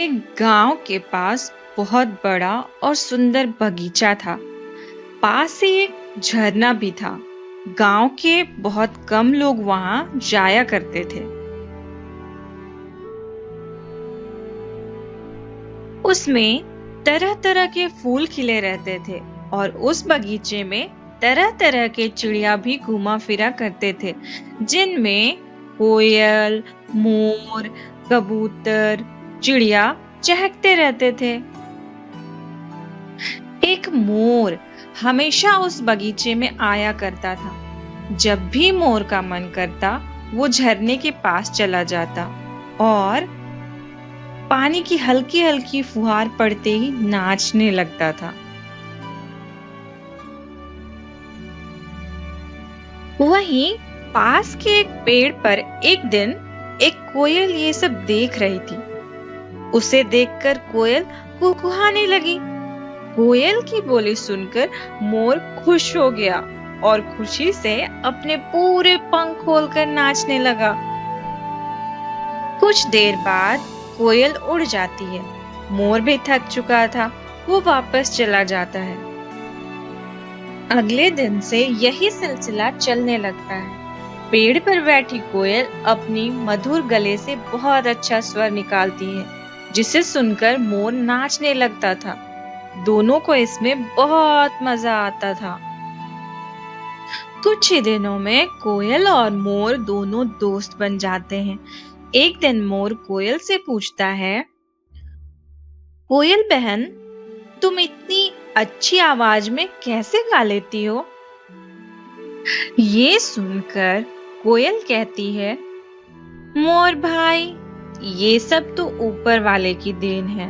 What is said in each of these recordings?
एक गांव के पास बहुत बड़ा और सुंदर बगीचा था। पास ही एक झरना भी था। गांव के बहुत कम लोग वहां जाया करते थे। उसमें तरह तरह के फूल खिले रहते थे और उस बगीचे में तरह तरह के चिड़िया भी घूमा फिरा करते थे, जिनमें कोयल, मोर, कबूतर, चिड़िया चहकते रहते थे। एक मोर हमेशा उस बगीचे में आया करता था। जब भी मोर का मन करता, वो झरने के पास चला जाता और पानी की हल्की हल्की फुहार पड़ते ही नाचने लगता था। वहीं पास के एक पेड़ पर एक दिन एक कोयल ये सब देख रही थी। उसे देखकर कोयल कुहकुहाने लगी। कोयल की बोली सुनकर मोर खुश हो गया और खुशी से अपने पूरे पंख खोलकर नाचने लगा। कुछ देर बाद कोयल उड़ जाती है। मोर भी थक चुका था, वो वापस चला जाता है। अगले दिन से यही सिलसिला चलने लगता है। पेड़ पर बैठी कोयल अपनी मधुर गले से बहुत अच्छा स्वर निकालती है, जिसे सुनकर मोर नाचने लगता था। दोनों को इसमें बहुत मजा आता था। कुछ ही दिनों में कोयल और मोर दोनों दोस्त बन जाते हैं। एक दिन मोर कोयल से पूछता है, कोयल बहन, तुम इतनी अच्छी आवाज में कैसे गा लेती हो? ये सुनकर कोयल कहती है, मोर भाई, ये सब तो ऊपर वाले की देन है।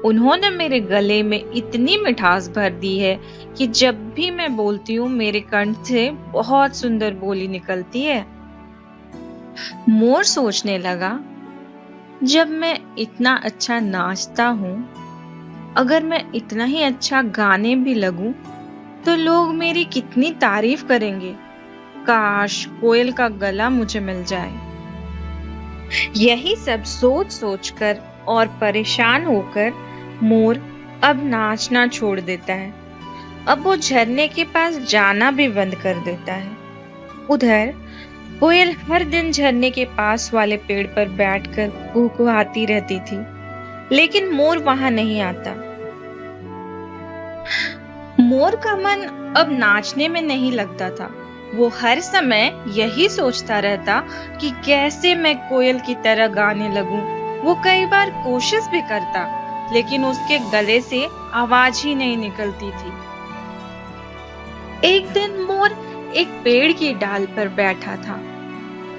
उन्होंने मेरे गले में इतनी मिठास भर दी है कि जब भी मैं बोलती हूँ मेरे कंठ से बहुत सुंदर बोली निकलती है। मोर सोचने लगा, जब मैं इतना अच्छा नाचता हूँ, अगर मैं इतना ही अच्छा गाने भी लगूं, तो लोग मेरी कितनी तारीफ करेंगे। काश कोयल का गला मुझे मिल जाए। यही सब सोच सोचकर और परेशान होकर मोर अब नाचना छोड़ देता है। अब वो झरने के पास जाना भी बंद कर देता है। उधर कोयल हर दिन झरने के पास वाले पेड़ पर बैठकर कुहकुहाती रहती थी, लेकिन मोर वहां नहीं आता। मोर का मन अब नाचने में नहीं लगता था। वो हर समय यही सोचता रहता कि कैसे मैं कोयल की तरह गाने लगूं। वो कई बार कोशिश भी करता, लेकिन उसके गले से आवाज ही नहीं निकलती थी। एक दिन मोर एक पेड़ की डाल पर बैठा था।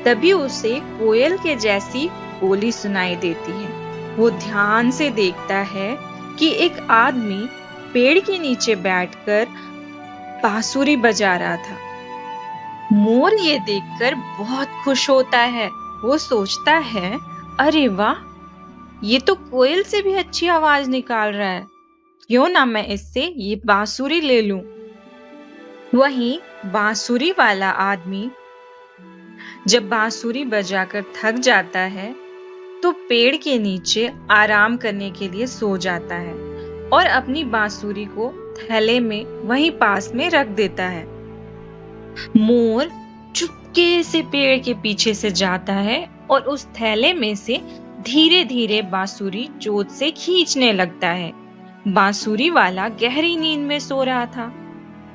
तभी उसे कोयल के जैसी बोली सुनाई देती है। वो ध्यान से देखता है कि एक आदमी पेड़ के नीचे बैठकर बांसुरी बजा रहा था। मोर ये देखकर बहुत खुश होता है। वो सोचता है, अरे वाह, ये तो कोयल से भी अच्छी आवाज निकाल रहा है। क्यों ना मैं इससे ये बांसुरी ले लूं। वहीं बांसुरी वाला आदमी जब बांसुरी बजाकर थक जाता है, तो पेड़ के नीचे आराम करने के लिए सो जाता है और अपनी बांसुरी को थैले में वहीं पास में रख देता है। मोर चुपके से पेड़ के पीछे से जाता है और उस थैले में से धीरे धीरे बांसुरी चोंच से खींचने लगता है। बांसुरी वाला गहरी नींद में सो रहा था।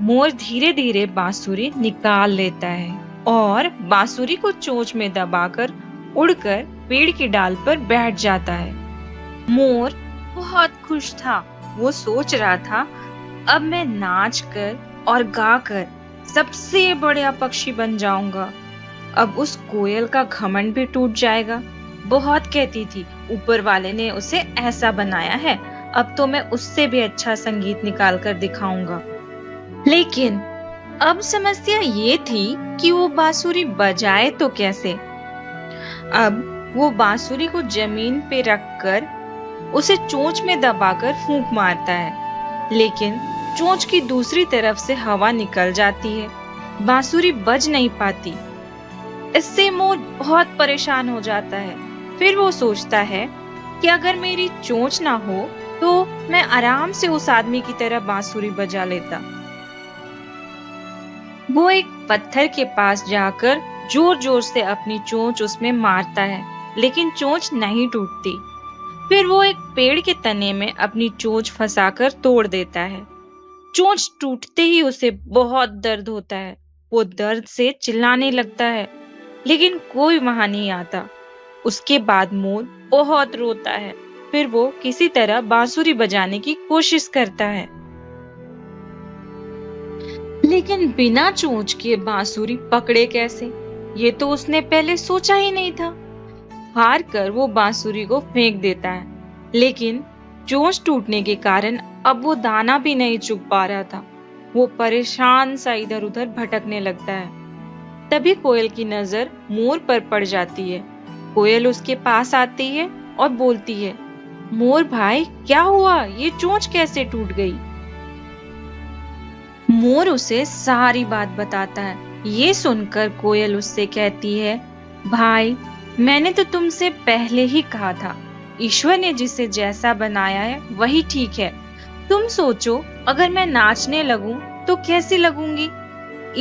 मोर धीरे धीरे बांसुरी निकाल लेता है और बांसुरी को चोंच में दबाकर उड़कर पेड़ की डाल पर बैठ जाता है। मोर बहुत खुश था। वो सोच रहा था, अब मैं नाच कर और गाकर सबसे बड़ा पक्षी बन जाऊंगा। अब उस कोयल का घमंड भी टूट जाएगा। बहुत कहती थी, ऊपर वाले ने उसे ऐसा बनाया है, अब तो मैं उससे भी अच्छा संगीत निकाल कर दिखाऊंगा। लेकिन अब समस्या ये थी कि वो बांसुरी बजाए तो कैसे। अब वो बांसुरी को जमीन पे रखकर उसे चोंच में दबाकर फूंक मारता है, लेकिन चोंच की दूसरी तरफ से हवा निकल जाती है। बांसुरी बज नहीं पाती। इससे मोर बहुत परेशान हो जाता है। फिर वो सोचता है कि अगर मेरी चोंच ना हो तो मैं आराम से उस आदमी की तरह बांसुरी बजा लेता। वो एक पत्थर के पास जाकर जोर-जोर से अपनी चोंच उसमें मारता है, लेकिन चोंच नहीं टूटती। फिर वो एक पेड़ के तने में अपनी चोंच फंसाकर तोड़ देता है। चोंच टूटते ही उसे बहुत दर्द होता है। वो दर्द से चिल्लाने लगता है, लेकिन कोई वहां नहीं आता। उसके बाद मोर बहुत रोता है। फिर वो किसी तरह बांसुरी बजाने की कोशिश करता है, लेकिन बिना चोंच के बांसुरी पकड़े कैसे? ये तो उसने पहले सोचा ही नहीं था। हार कर वो बांसुरी को फेंक देता है, लेकिन चोंच टूटने के कारण अब वो दाना भी नहीं चुग पा रहा था। वो परेशान सा इधर-उधर भटकने लगता है। तभी कोयल की नजर मोर पर पड़ जाती है। कोयल उसके पास आती है और बोलती है, मोर भाई, क्या हुआ? ये चोंच कैसे टूट गई? मोर उसे सारी बात बताता है। ये सुनकर कोयल उससे कहती है, भाई, मैंने तो तुमसे पहले ही कहा था, ईश्वर ने जिसे जैसा बनाया है वही ठीक है। तुम सोचो, अगर मैं नाचने लगूं तो कैसी लगूंगी?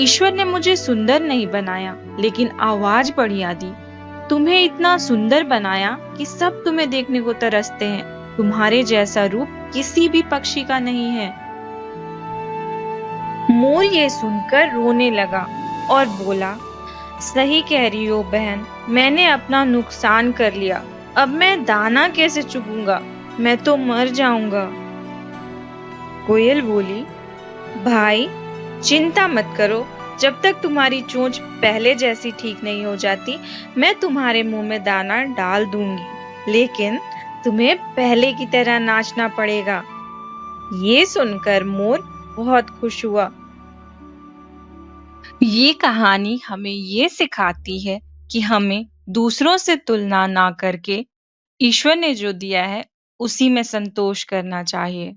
ईश्वर ने मुझे सुंदर नहीं बनाया, लेकिन आवाज बढ़िया दी। तुम्हें इतना सुंदर बनाया कि सब तुम्हें देखने को तरसते हैं। तुम्हारे जैसा रूप किसी भी पक्षी का नहीं है। मोर ये सुनकर रोने लगा और बोला, सही कह रही हो बहन, मैंने अपना नुकसान कर लिया। अब मैं दाना कैसे चुगूंगा? मैं तो मर जाऊंगा। कोयल बोली, भाई, चिंता मत करो। जब तक तुम्हारी चोंच पहले जैसी ठीक नहीं हो जाती, मैं तुम्हारे मुंह में दाना डाल दूंगी। लेकिन तुम्हें पहले की तरह नाचना पड़ेगा। ये सुनकर मोर बहुत खुश हुआ। ये कहानी हमें ये सिखाती है कि हमें दूसरों से तुलना ना करके ईश्वर ने जो दिया है उसी में संतोष करना चाहिए।